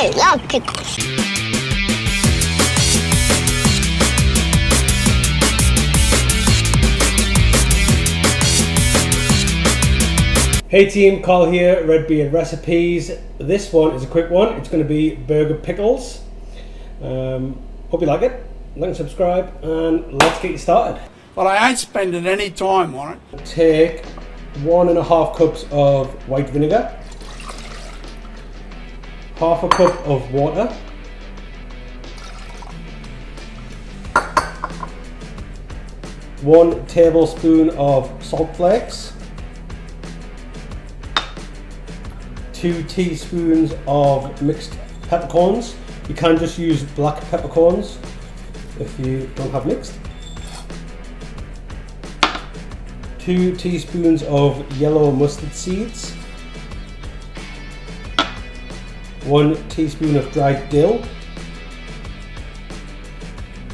I love pickles. Hey team, Carl here, Red Beard Recipes. This one is a quick one. It's going to be burger pickles. Hope you like it. Like and subscribe, and let's get you started. But I ain't spending any time on it. Take 1.5 cups of white vinegar, half a cup of water, one tablespoon of salt flakes, 2 teaspoons of mixed peppercorns. You can just use black peppercorns if you don't have mixed. 2 teaspoons of yellow mustard seeds, 1 teaspoon of dried dill.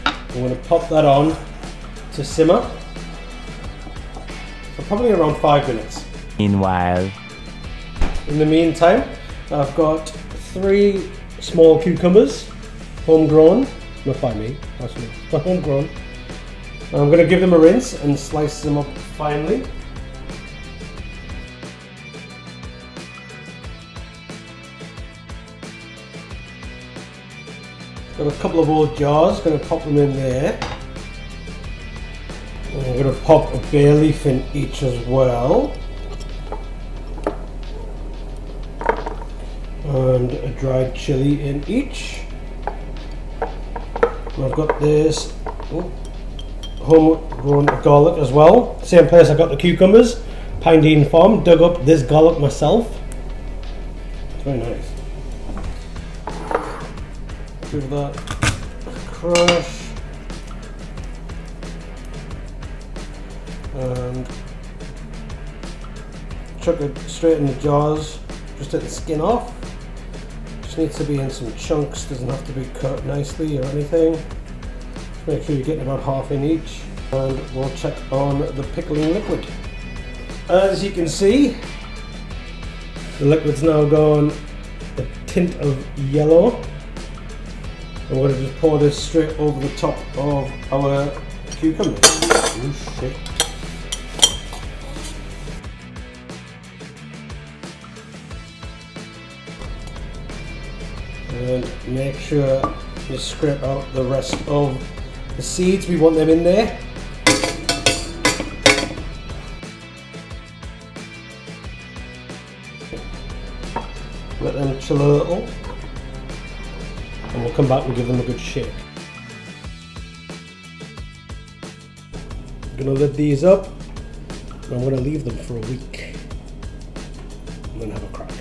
I'm going to pop that on to simmer for probably around 5 minutes. Meanwhile, in the meantime, I've got 3 small cucumbers, homegrown, not by me, actually, but homegrown. I'm going to give them a rinse and slice them up finely. Got a couple of old jars, going to pop them in there. And I'm going to pop a bay leaf in each as well. And a dried chilli in each. And I've got this homegrown garlic as well. Same place I got the cucumbers. Pine Dean Farm. Dug up this garlic myself. It's very nice. Give that a crush. And chuck it straight in the jars. Just take the skin off. Just needs to be in some chunks. Doesn't have to be cut nicely or anything. Just make sure you're getting about half in each. And we'll check on the pickling liquid. As you can see, the liquid's now gone a tint of yellow. I'm going to just pour this straight over the top of our cucumbers. Oh shit. And make sure you scrape out the rest of the seeds. We want them in there. Let them chill a little. And we'll come back and give them a good shake. I'm going to lid these up. And I'm going to leave them for a week. And then have a crack.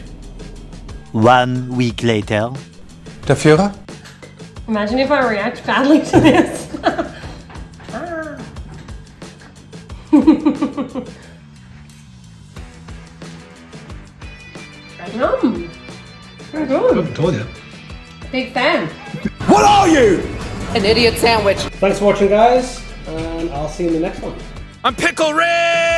1 week later. Der Führer? Imagine if I react badly to this. Yum. Very good. I told you. Big fan. What are you? An idiot sandwich. Thanks for watching, guys, and I'll see you in the next one. I'm Pickle Rick!